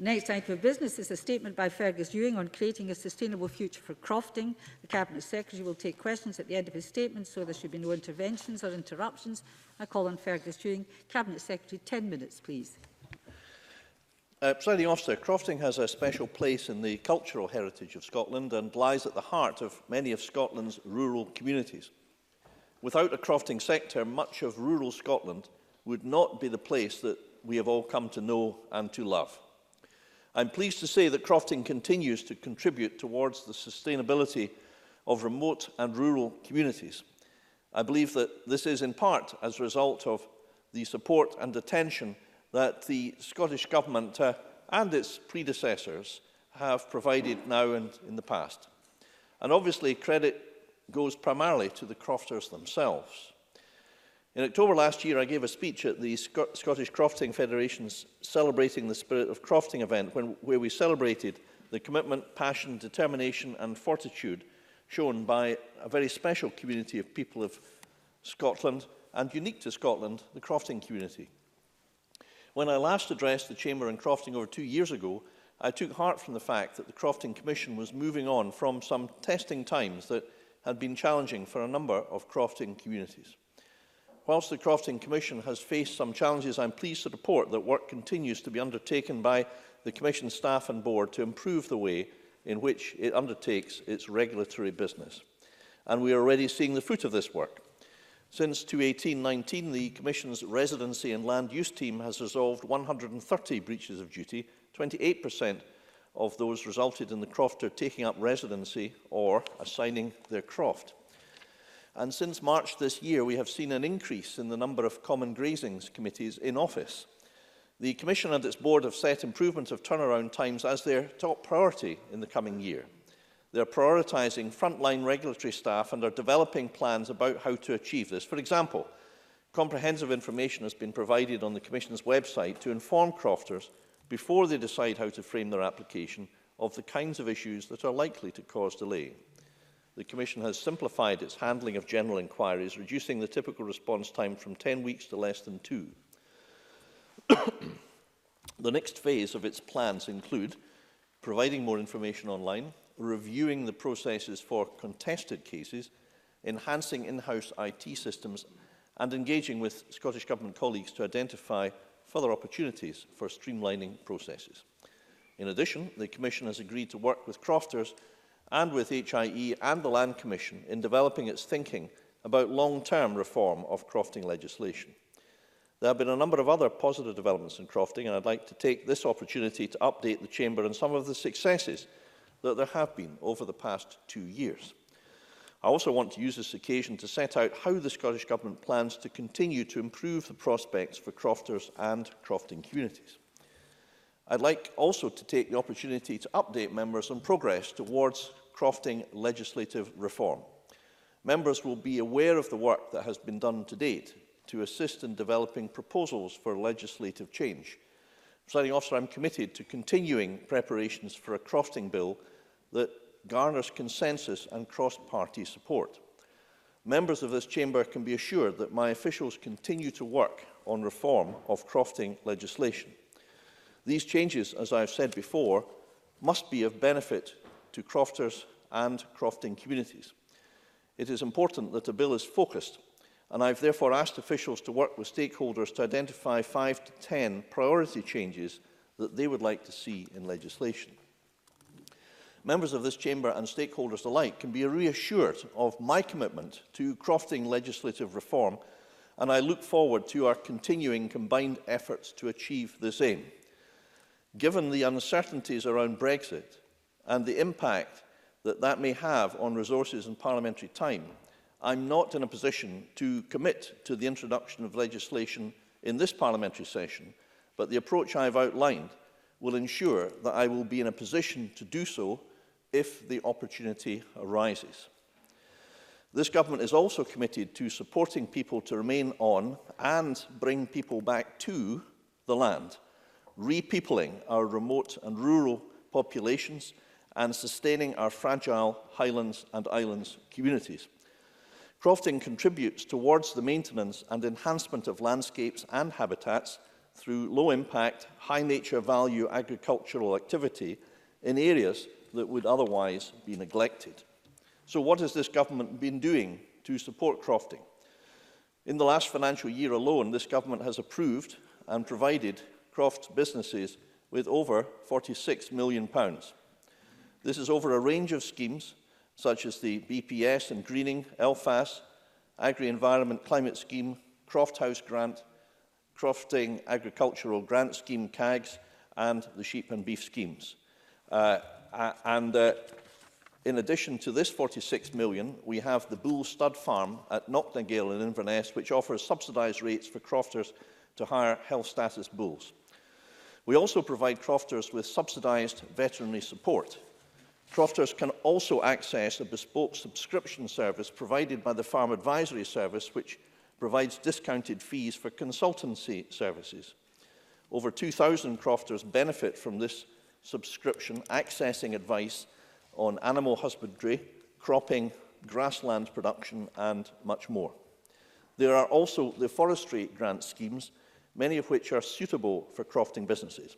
The next item of business is a statement by Fergus Ewing on creating a sustainable future for crofting. The Cabinet Secretary will take questions at the end of his statement, so there should be no interventions or interruptions. I call on Fergus Ewing. Cabinet Secretary, 10 minutes, please. Presiding Officer, crofting has a special place in the cultural heritage of Scotland and lies at the heart of many of Scotland's rural communities. Without a crofting sector, much of rural Scotland would not be the place that we have all come to know and to love. I'm pleased to say that crofting continues to contribute towards the sustainability of remote and rural communities. I believe that this is in part as a result of the support and attention that the Scottish Government and its predecessors have provided now and in the past. And obviously credit goes primarily to the crofters themselves. In October last year, I gave a speech at the Scottish Crofting Federation's Celebrating the Spirit of Crofting event, where we celebrated the commitment, passion, determination and fortitude shown by a very special community of people of Scotland, and unique to Scotland, the crofting community. When I last addressed the Chamber on crofting over 2 years ago, I took heart from the fact that the Crofting Commission was moving on from some testing times that had been challenging for a number of crofting communities. Whilst the Crofting Commission has faced some challenges, I am pleased to report that work continues to be undertaken by the Commission staff and board to improve the way in which it undertakes its regulatory business. And we are already seeing the fruit of this work. Since 2018-19, the Commission's Residency and Land Use team has resolved 130 breaches of duty. 28% of those resulted in the crofter taking up residency or assigning their croft. And since March this year, we have seen an increase in the number of common grazings committees in office. The Commission and its board have set improvement of turnaround times as their top priority in the coming year. They are prioritising frontline regulatory staff and are developing plans about how to achieve this. For example, comprehensive information has been provided on the Commission's website to inform crofters before they decide how to frame their application of the kinds of issues that are likely to cause delay. The Commission has simplified its handling of general inquiries, reducing the typical response time from 10 weeks to less than 2. The next phase of its plans include providing more information online, reviewing the processes for contested cases, enhancing in-house IT systems, and engaging with Scottish Government colleagues to identify further opportunities for streamlining processes. In addition, the Commission has agreed to work with crofters and with HIE and the Land Commission in developing its thinking about long-term reform of crofting legislation. There have been a number of other positive developments in crofting, and I'd like to take this opportunity to update the Chamber on some of the successes that there have been over the past 2 years. I also want to use this occasion to set out how the Scottish Government plans to continue to improve the prospects for crofters and crofting communities. I'd like also to take the opportunity to update members on progress towards crofting legislative reform. Members will be aware of the work that has been done to date to assist in developing proposals for legislative change. Presiding Officer, I'm committed to continuing preparations for a crofting bill that garners consensus and cross-party support. Members of this Chamber can be assured that my officials continue to work on reform of crofting legislation. These changes, as I have said before, must be of benefit to crofters and crofting communities. It is important that the bill is focused, and I have therefore asked officials to work with stakeholders to identify 5 to 10 priority changes that they would like to see in legislation. Members of this Chamber and stakeholders alike can be reassured of my commitment to crofting legislative reform, and I look forward to our continuing combined efforts to achieve this aim. Given the uncertainties around Brexit and the impact that that may have on resources and parliamentary time, I'm not in a position to commit to the introduction of legislation in this parliamentary session, but the approach I have outlined will ensure that I will be in a position to do so if the opportunity arises. This government is also committed to supporting people to remain on and bring people back to the land, repeopling our remote and rural populations and sustaining our fragile Highlands and Islands communities. Crofting contributes towards the maintenance and enhancement of landscapes and habitats through low-impact, high-nature value agricultural activity in areas that would otherwise be neglected. So what has this government been doing to support crofting? In the last financial year alone, this government has approved and provided croft businesses with over £46 million. This is over a range of schemes, such as the BPS and Greening, LFAS, Agri-Environment Climate Scheme, Croft House Grant, Crofting Agricultural Grant Scheme, CAGS, and the Sheep and Beef Schemes. In addition to this 46 million, we have the Bull Stud Farm at Knocknagale in Inverness, which offers subsidised rates for crofters to hire health status bulls. We also provide crofters with subsidised veterinary support. Crofters can also access a bespoke subscription service provided by the Farm Advisory Service, which provides discounted fees for consultancy services. Over 2,000 crofters benefit from this subscription, accessing advice on animal husbandry, cropping, grassland production, and much more. There are also the forestry grant schemes, many of which are suitable for crofting businesses.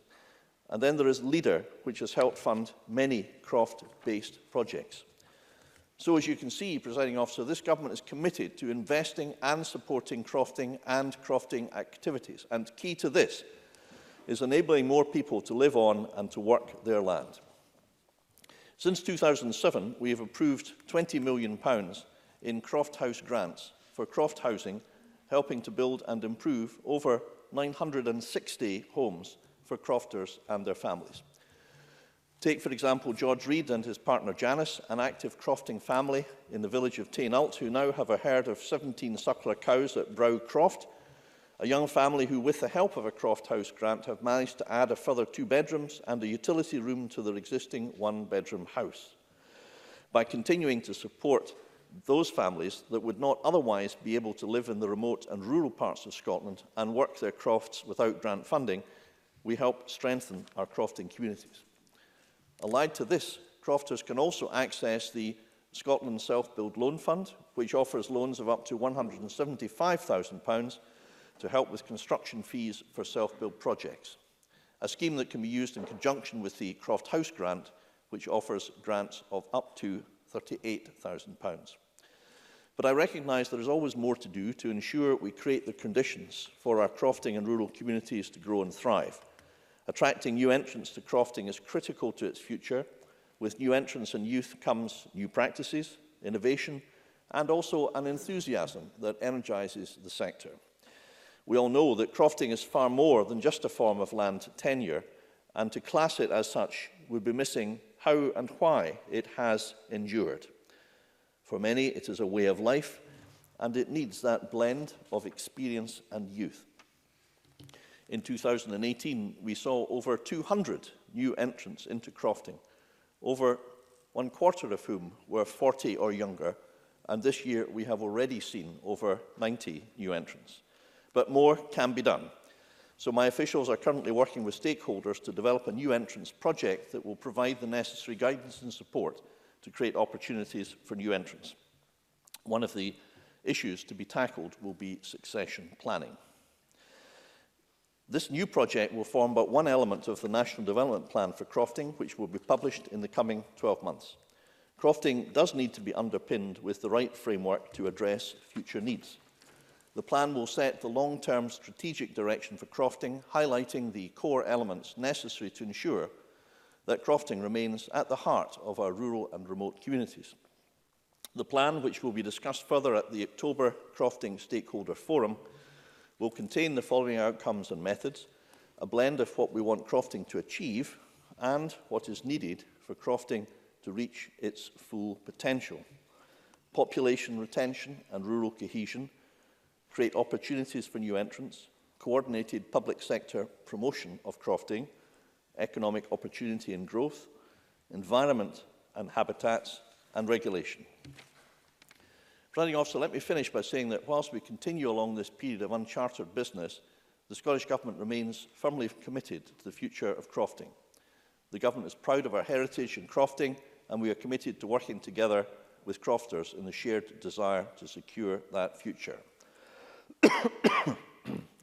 And then there is LEADER, which has helped fund many croft-based projects. So as you can see, Presiding Officer, this government is committed to investing and supporting crofting and crofting activities. And key to this is enabling more people to live on and to work their land. Since 2007, we have approved £20 million in Croft House grants for croft housing, helping to build and improve over 960 homes for crofters and their families. Take, for example, George Reid and his partner Janice, an active crofting family in the village of Tainult, who now have a herd of 17 suckler cows at Brow Croft, a young family who, with the help of a Croft House grant, have managed to add a further 2 bedrooms and a utility room to their existing 1-bedroom house. By continuing to support those families that would not otherwise be able to live in the remote and rural parts of Scotland and work their crofts without grant funding, we help strengthen our crofting communities. Allied to this, crofters can also access the Scotland Self-Build Loan Fund, which offers loans of up to £175,000 to help with construction fees for self-build projects, a scheme that can be used in conjunction with the Croft House Grant, which offers grants of up to £38,000. But I recognise there is always more to do to ensure we create the conditions for our crofting and rural communities to grow and thrive. Attracting new entrants to crofting is critical to its future. With new entrants and youth comes new practices, innovation, and also an enthusiasm that energises the sector. We all know that crofting is far more than just a form of land tenure, and to class it as such would be missing how and why it has endured. For many, it is a way of life, and it needs that blend of experience and youth. In 2018, we saw over 200 new entrants into crofting, over 1/4 of whom were 40 or younger, and this year we have already seen over 90 new entrants. But more can be done. So my officials are currently working with stakeholders to develop a new entrants project that will provide the necessary guidance and support to create opportunities for new entrants. One of the issues to be tackled will be succession planning. This new project will form but one element of the National Development Plan for crofting, which will be published in the coming 12 months. Crofting does need to be underpinned with the right framework to address future needs. The plan will set the long-term strategic direction for crofting, highlighting the core elements necessary to ensure that crofting remains at the heart of our rural and remote communities. The plan, which will be discussed further at the October Crofting Stakeholder Forum, will contain the following outcomes and methods: a blend of what we want crofting to achieve and what is needed for crofting to reach its full potential. Population retention and rural cohesion, create opportunities for new entrants, coordinated public sector promotion of crofting, economic opportunity and growth, environment and habitats, and regulation. Presiding Officer, let me finish by saying that whilst we continue along this period of uncharted business, the Scottish Government remains firmly committed to the future of crofting. The Government is proud of our heritage in crofting, and we are committed to working together with crofters in the shared desire to secure that future.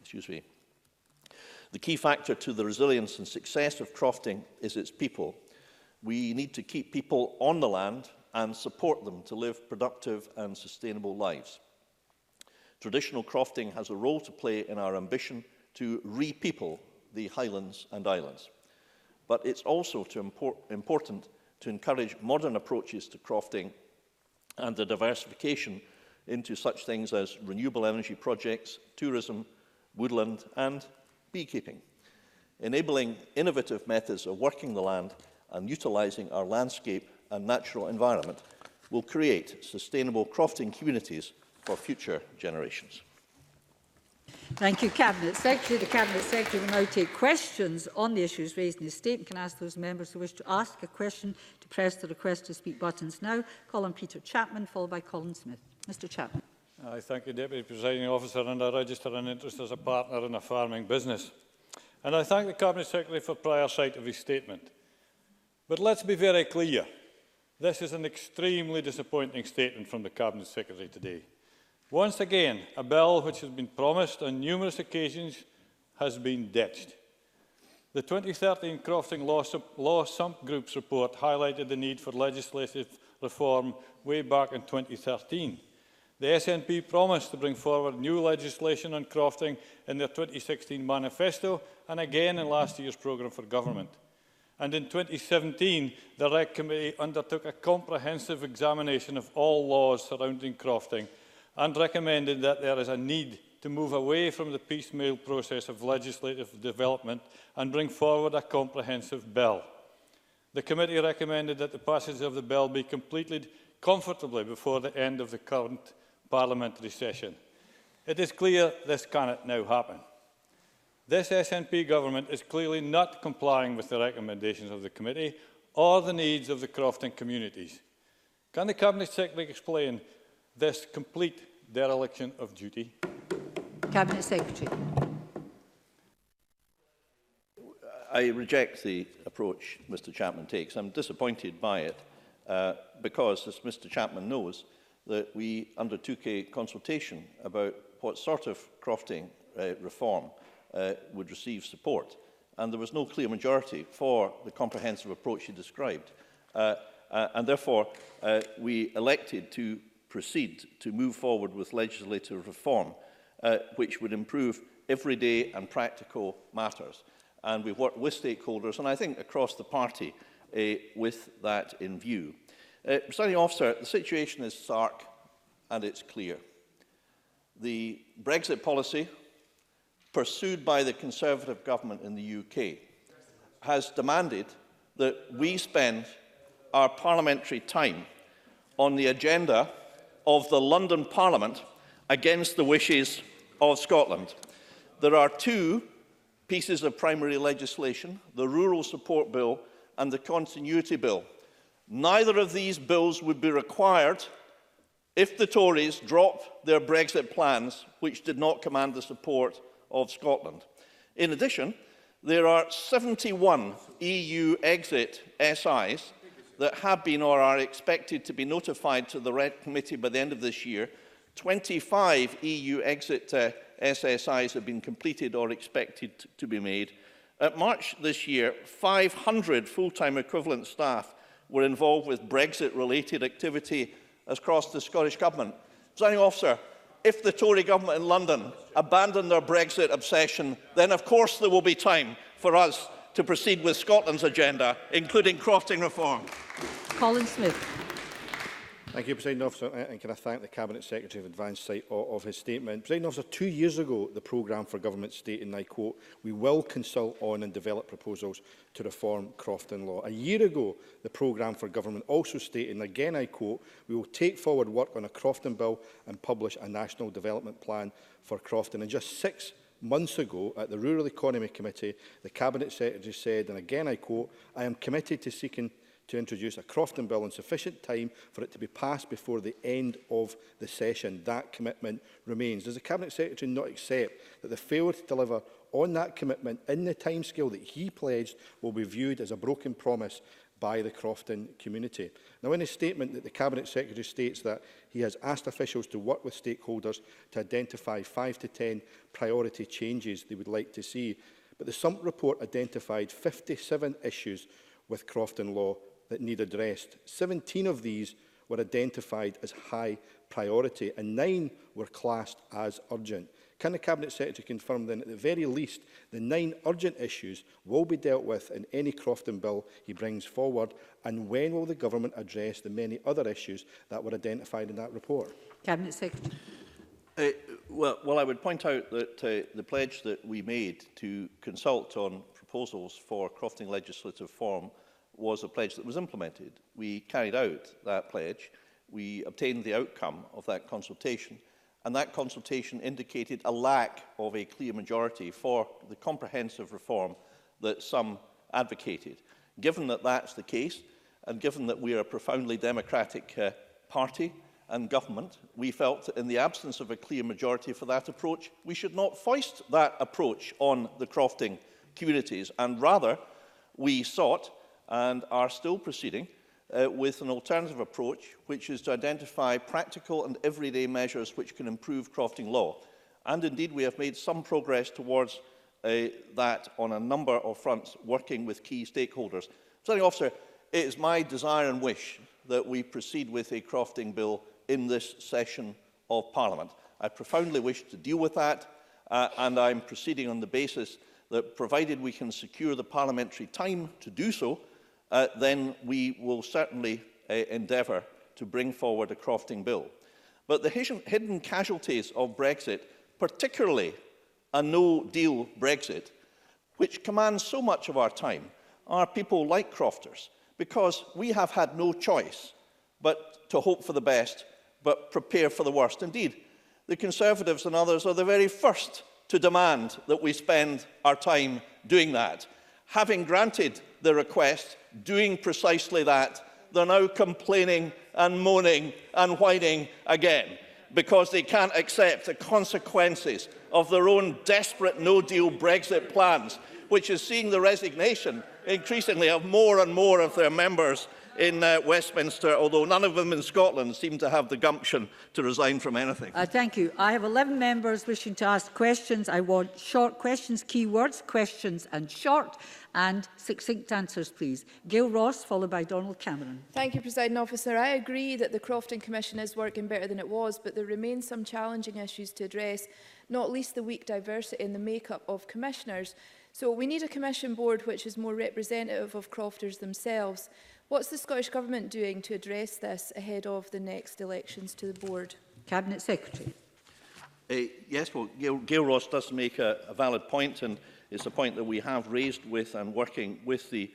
Excuse me. The key factor to the resilience and success of crofting is its people. We need to keep people on the land and support them to live productive and sustainable lives. Traditional crofting has a role to play in our ambition to re-people the Highlands and Islands. But it's also important to encourage modern approaches to crofting and the diversification into such things as renewable energy projects, tourism, woodland and beekeeping. Enabling innovative methods of working the land and utilising our landscape and natural environment will create sustainable crofting communities for future generations. Thank you, Cabinet Secretary. The Cabinet Secretary will now take questions on the issues raised in his statement. Can I ask those members who wish to ask a question to press the request to speak buttons now? Call on Peter Chapman, followed by Colin Smith. Mr Chapman. I thank you, Deputy Presiding Officer, and I register an interest as a partner in a farming business. And I thank the Cabinet Secretary for prior sight of his statement. But let's be very clear. This is an extremely disappointing statement from the Cabinet Secretary today. Once again, a bill which has been promised on numerous occasions has been ditched. The 2013 Crofting Law Sump Group's report highlighted the need for legislative reform way back in 2013. The SNP promised to bring forward new legislation on crofting in their 2016 manifesto and again in last year's programme for government. And in 2017, the REC Committee undertook a comprehensive examination of all laws surrounding crofting and recommended that there is a need to move away from the piecemeal process of legislative development and bring forward a comprehensive bill. The committee recommended that the passage of the bill be completed comfortably before the end of the current parliamentary session. It is clear this cannot now happen. This SNP government is clearly not complying with the recommendations of the committee or the needs of the crofting communities. Can the Cabinet Secretary explain this complete dereliction of duty? Cabinet Secretary. I reject the approach Mr Chapman takes. I'm disappointed by it because, as Mr Chapman knows, that we undertook a consultation about what sort of crofting reform would receive support. And there was no clear majority for the comprehensive approach he described. And therefore, we elected to proceed to move forward with legislative reform, which would improve everyday and practical matters. And we've worked with stakeholders, and I think across the party, with that in view. Presiding Officer, the situation is stark and it's clear. The Brexit policy, pursued by the Conservative government in the UK, has demanded that we spend our parliamentary time on the agenda of the London Parliament against the wishes of Scotland. There are two pieces of primary legislation, the Rural Support Bill and the Continuity Bill. Neither of these bills would be required if the Tories dropped their Brexit plans, which did not command the support of Scotland. In addition, there are 71 EU exit SIs that have been or are expected to be notified to the RED Committee by the end of this year. 25 EU exit SSIs have been completed or expected to be made. At March this year, 500 full-time equivalent staff were involved with Brexit-related activity across the Scottish Government. Presiding Officer, if the Tory government in London abandon their Brexit obsession, then of course there will be time for us to proceed with Scotland's agenda, including crofting reform. Colin Smith. Thank you, Presiding Officer, and can I thank the Cabinet Secretary of advance sight of his statement. Presiding Officer, 2 years ago, the programme for government stated, and I quote, "We will consult on and develop proposals to reform crofting law." A year ago, the programme for government also stated, and again I quote, "We will take forward work on a crofting bill and publish a national development plan for crofting." And just 6 months ago, at the Rural Economy Committee, the Cabinet Secretary said, and again I quote, "I am committed to seeking to introduce a crofting bill in sufficient time for it to be passed before the end of the session." That commitment remains. Does the Cabinet Secretary not accept that the failure to deliver on that commitment in the timescale that he pledged will be viewed as a broken promise by the crofting community? Now, in his statement, the Cabinet Secretary states that he has asked officials to work with stakeholders to identify 5 to 10 priority changes they would like to see. but the Sump report identified 57 issues with Crofting law that need addressed. 17 of these were identified as high priority and 9 were classed as urgent. Can the Cabinet Secretary confirm then, at the very least, the 9 urgent issues will be dealt with in any Crofting bill he brings forward, and when will the Government address the many other issues that were identified in that report? Cabinet Secretary. Well, I would point out that the pledge that we made to consult on proposals for Crofting legislative form was a pledge that was implemented. We carried out that pledge. We obtained the outcome of that consultation, and that consultation indicated a lack of a clear majority for the comprehensive reform that some advocated. Given that that's the case, and given that we are a profoundly democratic party and government, we felt that in the absence of a clear majority for that approach, we should not foist that approach on the Crofting communities, and rather we sought and are still proceeding with an alternative approach, which is to identify practical and everyday measures which can improve Crofting law. And indeed, we have made some progress towards that on a number of fronts, working with key stakeholders. Presiding Officer, it is my desire and wish that we proceed with a Crofting bill in this session of Parliament. I profoundly wish to deal with that, and I'm proceeding on the basis that, provided we can secure the parliamentary time to do so, then we will certainly endeavour to bring forward a Crofting bill. But the hidden casualties of Brexit, particularly a no-deal Brexit, which commands so much of our time, are people like crofters, because we have had no choice but to hope for the best, but prepare for the worst. Indeed, the Conservatives and others are the very first to demand that we spend our time doing that. Having granted the request, doing precisely that, they're now complaining and moaning and whining again because they can't accept the consequences of their own desperate no-deal Brexit plans, which is seeing the resignation increasingly of more and more of their members in Westminster, although none of them in Scotland seem to have the gumption to resign from anything. Thank you. I have 11 members wishing to ask questions. I want short questions, key words, questions and short, and succinct answers, please. Gail Ross, followed by Donald Cameron. Thank you, Presiding Officer. I agree that the Crofting Commission is working better than it was, but there remain some challenging issues to address, not least the weak diversity in the makeup of commissioners. So we need a commission board which is more representative of crofters themselves. What's the Scottish Government doing to address this ahead of the next elections to the board? Cabinet Secretary. Yes, well, Gail Ross does make a valid point, and it's a point that we have raised with and working with the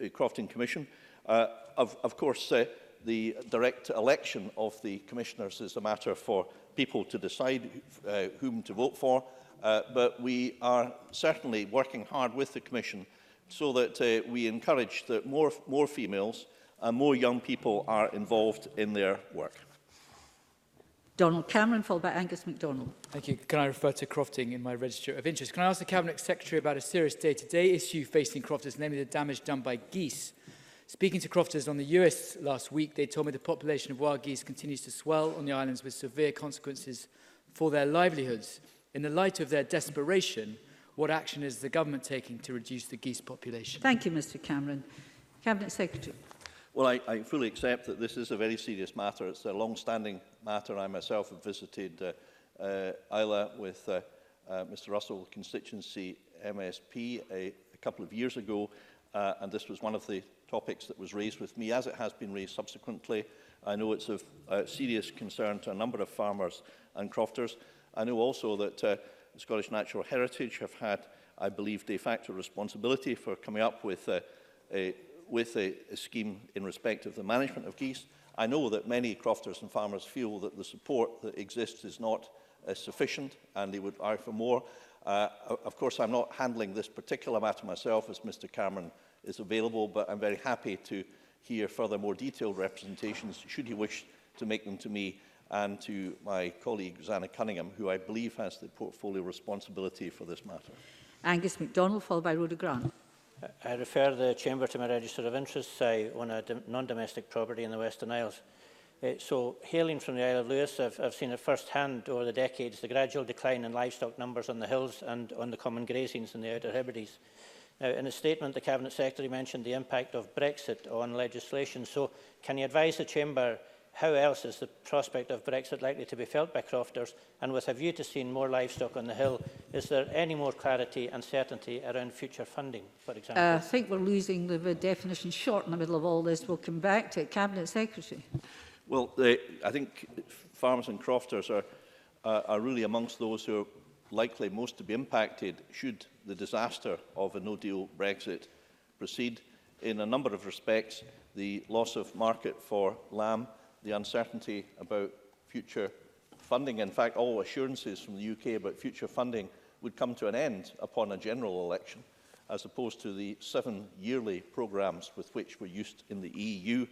Crofting Commission. Of course, the direct election of the commissioners is a matter for people to decide whom to vote for, but we are certainly working hard with the Commission so that we encourage that more females and more young people are involved in their work. Donald Cameron, followed by Angus MacDonald. Thank you. Can I refer to Crofting in my register of interest? Can I ask the Cabinet Secretary about a serious day-to-day issue facing crofters, namely the damage done by geese? Speaking to crofters on the US last week, they told me the population of wild geese continues to swell on the islands with severe consequences for their livelihoods. In the light of their desperation, what action is the government taking to reduce the geese population? Thank you, Mr Cameron. Cabinet Secretary. Well, I fully accept that this is a very serious matter. It's a long-standing matter. I myself have visited Isla with Mr Russell constituency MSP a couple of years ago, and this was one of the topics that was raised with me, as it has been raised subsequently. I know it's of serious concern to a number of farmers and crofters. I know also that the Scottish Natural Heritage have had, I believe, de facto responsibility for coming up with a scheme in respect of the management of geese. I know that many crofters and farmers feel that the support that exists is not sufficient, and they would argue for more. Of course, I'm not handling this particular matter myself, as Mr Cameron is available, but I'm very happy to hear further more detailed representations, should he wish to make them to me and to my colleague Rosanna Cunningham, who I believe has the portfolio responsibility for this matter. Angus MacDonald, followed by Rhoda Grant. I refer the Chamber to my register of interests on a non-domestic property in the Western Isles. So, hailing from the Isle of Lewis, I've seen it first hand over the decades, the gradual decline in livestock numbers on the hills and on the common grazings in the Outer Hebrides. Now, in a statement, the Cabinet Secretary mentioned the impact of Brexit on legislation. So, can you advise the Chamber how else is the prospect of Brexit likely to be felt by crofters? And with a view to seeing more livestock on the hill, is there any more clarity and certainty around future funding, for example? I think we're losing the definition short in the middle of all this. We'll come back to it. Cabinet Secretary. Well, I think farmers and crofters are really amongst those who are likely most to be impacted should the disaster of a no-deal Brexit proceed. In a number of respects, the loss of market for lamb, the uncertainty about future funding, in fact, all assurances from the UK about future funding would come to an end upon a general election, as opposed to the 7 yearly programmes with which we're used in the EU.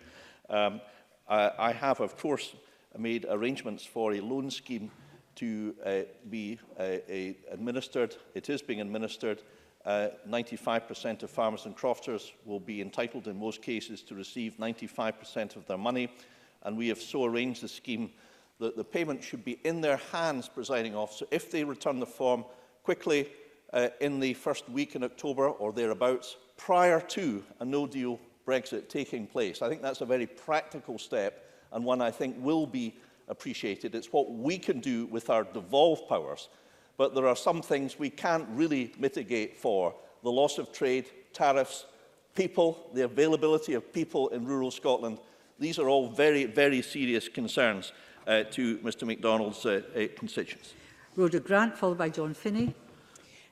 I have, of course, made arrangements for a loan scheme to be administered. It is being administered. 95% of farmers and crofters will be entitled in most cases to receive 95% of their money. And we have so arranged the scheme that the payment should be in their hands, presiding officer, if they return the form quickly in the first week in October or thereabouts, prior to a no-deal Brexit taking place. I think that's a very practical step and one I think will be appreciated. It's what we can do with our devolved powers, but there are some things we can't really mitigate for. The loss of trade, tariffs, people, the availability of people in rural Scotland. These are all very, very serious concerns to Mr MacDonald's constituents. Rhoda Grant, followed by John Finney.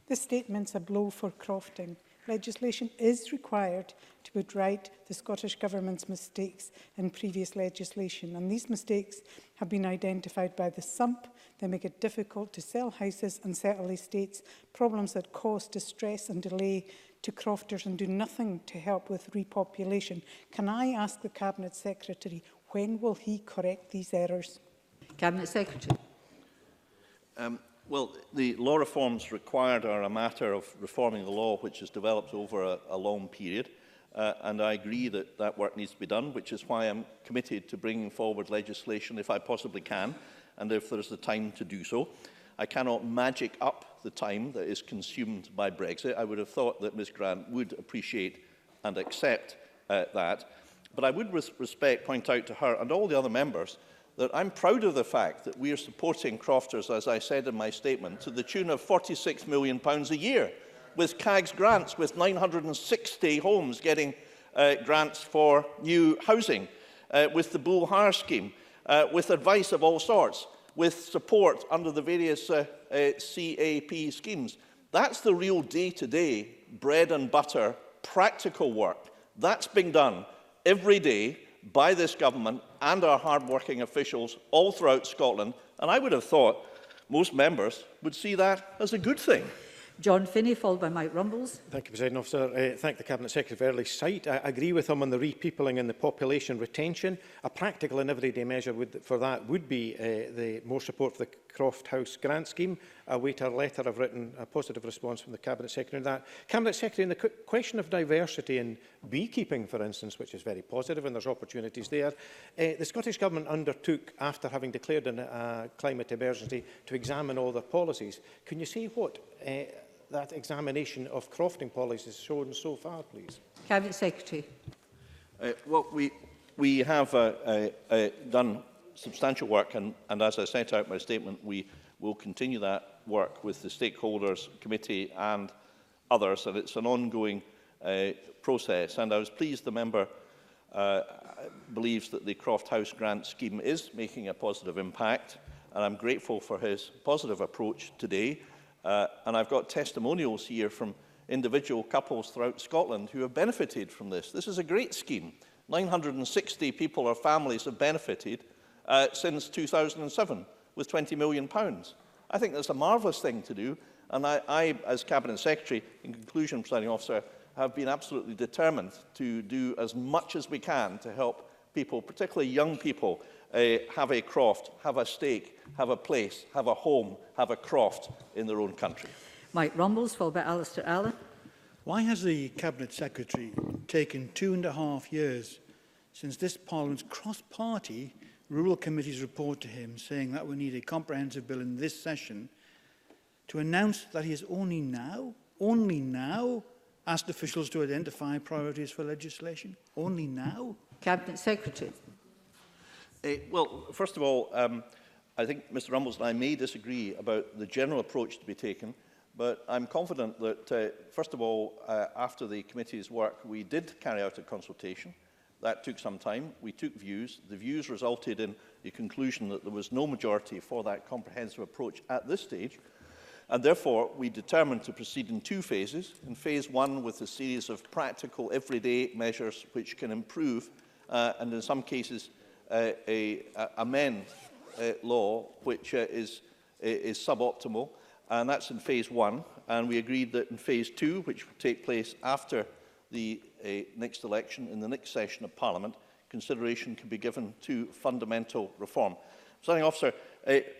This statement's a blow for crofting. Legislation is required to put right the Scottish Government's mistakes in previous legislation, and these mistakes have been identified by the SUMP. They make it difficult to sell houses and settle estates, problems that cause distress and delay to crofters and do nothing to help with repopulation. Can I ask the Cabinet Secretary, when will he correct these errors? Cabinet Secretary. Well, the law reforms required are a matter of reforming the law, which has developed over a long period. And I agree that that work needs to be done, which is why I'm committed to bringing forward legislation if I possibly can, and if there's the time to do so. I cannot magic up the time that is consumed by Brexit. I would have thought that Ms Grant would appreciate and accept that. But I would with respect point out to her and all the other members that I'm proud of the fact that we are supporting crofters, as I said in my statement, to the tune of £46 million a year, with CAG's grants, with 960 homes getting grants for new housing, with the Bull Hire Scheme, with advice of all sorts, with support under the various CAP schemes. That's the real day-to-day, bread and butter, practical work. That's being done every day by this government and our hard-working officials all throughout Scotland, and I would have thought most members would see that as a good thing. John Finney, followed by Mike Rumbles. Thank you, President Officer. Thank the Cabinet Secretary for early sight. I agree with him on the repeopling and the population retention. A practical and everyday measure for that would be the more support for the Croft House grant scheme. I await a letter. I've written a positive response from the Cabinet Secretary on that. Cabinet Secretary, in the question of diversity in beekeeping, for instance, which is very positive and there's opportunities there, the Scottish Government undertook, after having declared a climate emergency, to examine all their policies. Can you say what that examination of crofting policies has shown so far, please? Cabinet Secretary. Well, we have done substantial work, and as I set out in my statement, we will continue that work with the stakeholders committee and others, and it's an ongoing process. And I was pleased the member believes that the Croft House grant scheme is making a positive impact, and I'm grateful for his positive approach today. And I've got testimonials here from individual couples throughout Scotland who have benefited from this. This is a great scheme. 960 people or families have benefited since 2007 with £20 million. I think that's a marvellous thing to do, and I, as Cabinet Secretary, in conclusion, Presiding Officer, have been absolutely determined to do as much as we can to help people, particularly young people, have a croft, have a stake, have a place, have a home, have a croft in their own country. Mike Rumbles, followed by Alistair Allen. Why has the Cabinet Secretary taken 2.5 years since this Parliament's cross-party Rural Committee's report to him saying that we need a comprehensive bill in this session, to announce that he has only now asked officials to identify priorities for legislation? Only now? Cabinet Secretary. Well, first of all, I think Mr Rumbles and I may disagree about the general approach to be taken, but I'm confident that, first of all, after the committee's work, we did carry out a consultation. That took some time. We took views. The views resulted in the conclusion that there was no majority for that comprehensive approach at this stage, and therefore we determined to proceed in two phases. In phase one, with a series of practical, everyday measures which can improve and in some cases amend law which is suboptimal, and that's in phase one. And we agreed that in phase two, which would take place after the next election, in the next session of Parliament, consideration can be given to fundamental reform. Presiding Officer,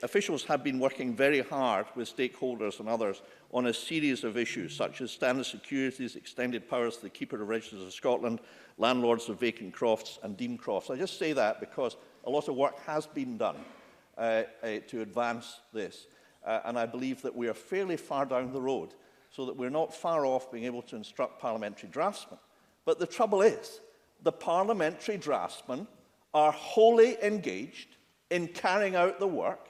officials have been working very hard with stakeholders and others on a series of issues such as standard securities, extended powers to the Keeper of Registers of Scotland, landlords of vacant crofts and deemed crofts. I just say that because a lot of work has been done to advance this, and I believe that we are fairly far down the road, so that we're not far off being able to instruct parliamentary draftsmen. But the trouble is, the parliamentary draftsmen are wholly engaged in carrying out the work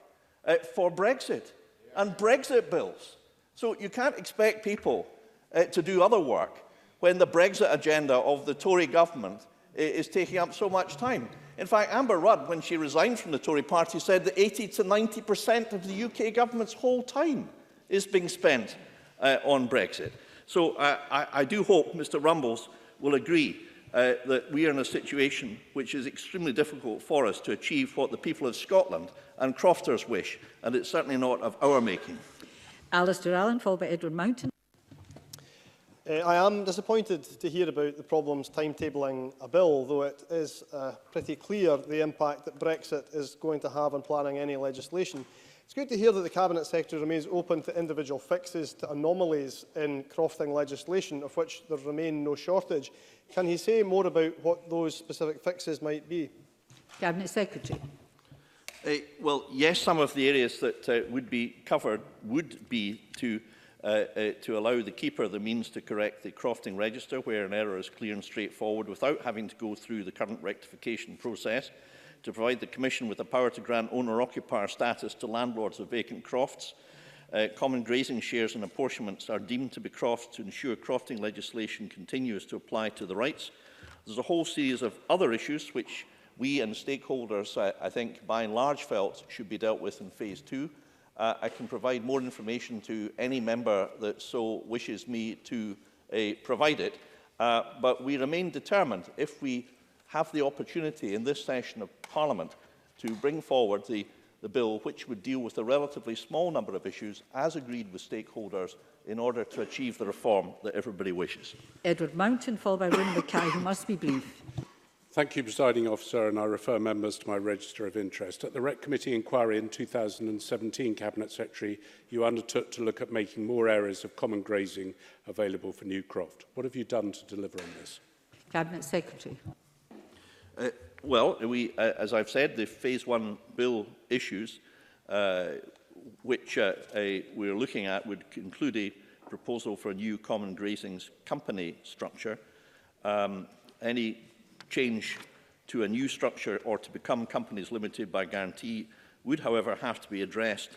for Brexit and Brexit bills. So you can't expect people to do other work when the Brexit agenda of the Tory government is taking up so much time. In fact, Amber Rudd, when she resigned from the Tory party, said that 80 to 90% of the UK government's whole time is being spent on Brexit. So I do hope Mr Rumbles will agree that we are in a situation which is extremely difficult for us to achieve what the people of Scotland and crofters wish, and it's certainly not of our making. Alistair Allen, followed by Edward Mountain. I am disappointed to hear about the problems timetabling a bill, though it is pretty clear the impact that Brexit is going to have on planning any legislation. It's good to hear that the Cabinet Secretary remains open to individual fixes to anomalies in crofting legislation, of which there remain no shortage. Can he say more about what those specific fixes might be? Cabinet Secretary. Well, yes, some of the areas that would be covered would be to allow the keeper the means to correct the crofting register where an error is clear and straightforward without having to go through the current rectification process, to provide the Commission with the power to grant owner-occupier status to landlords of vacant crofts. Common grazing shares and apportionments are deemed to be crofts to ensure crofting legislation continues to apply to the rights. There's a whole series of other issues which we and stakeholders, I think, by and large felt should be dealt with in phase two. I can provide more information to any member that so wishes me to provide it, but we remain determined, if we have the opportunity in this session of Parliament to bring forward the bill which would deal with a relatively small number of issues as agreed with stakeholders in order to achieve the reform that everybody wishes. Edward Mountain, followed by Ronan Mackay, who must be brief. Thank you, Presiding Officer, and I refer members to my register of interest. At the Rec Committee inquiry in 2017, Cabinet Secretary, you undertook to look at making more areas of common grazing available for new croft. What have you done to deliver on this? Cabinet Secretary. Well, as I've said, the phase one bill issues which we're looking at would include a proposal for a new common grazing company structure. Any change to a new structure or to become companies limited by guarantee would, however, have to be addressed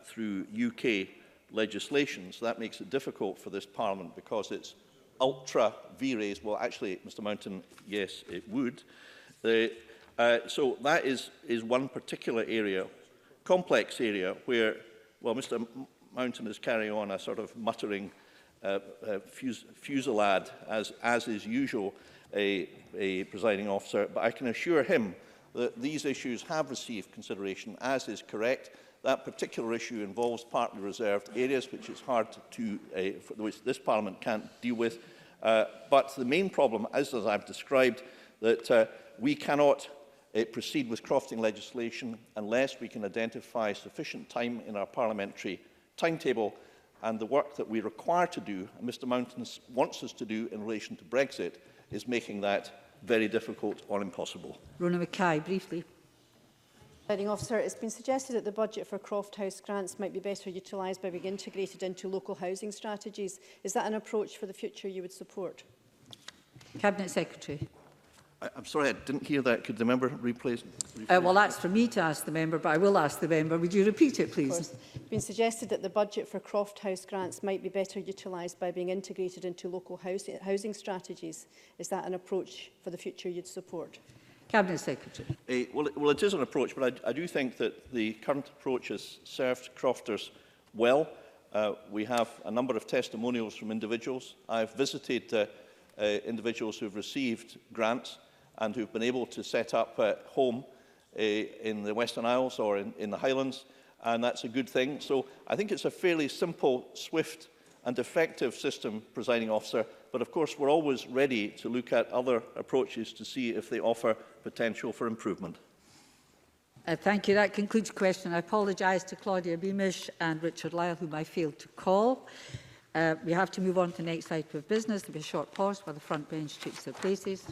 through UK legislation. So that makes it difficult for this Parliament because it's ultra vires. Well, actually, Mr Mountain, yes, it would. So that is one particular area, complex area, where, well, Mr Mountain is carrying on a sort of muttering fusillade, as is usual, a presiding officer. But I can assure him that these issues have received consideration, as is correct. That particular issue involves partly reserved areas, which is hard which this Parliament can't deal with. But the main problem, as I've described, that we cannot proceed with crofting legislation unless we can identify sufficient time in our parliamentary timetable, and the work that we require to do, and Mr Mountain wants us to do in relation to Brexit, is making that very difficult or impossible. Ronan Mackay, briefly. Presiding Officer, it's been suggested that the budget for Croft House grants might be better utilised by being integrated into local housing strategies. Is that an approach for the future you would support? Cabinet Secretary. I'm sorry, I didn't hear that. Could the member rephrase? Well, that's for me to ask the member, but I will ask the member. Would you repeat it, please? It's been suggested that the budget for Croft House grants might be better utilised by being integrated into local housing strategies. Is that an approach for the future you'd support? Cabinet Secretary. Well, it is an approach, but I do think that the current approach has served crofters well. We have a number of testimonials from individuals. I've visited individuals who have received grants and who've been able to set up at home in the Western Isles or in the Highlands, and that's a good thing. So I think it's a fairly simple, swift and effective system, Presiding Officer, but of course we're always ready to look at other approaches to see if they offer potential for improvement. Thank you. That concludes the question. I apologise to Claudia Beamish and Richard Lyle, whom I failed to call. We have to move on to the next item of business. There will be a short pause while the front bench takes their places.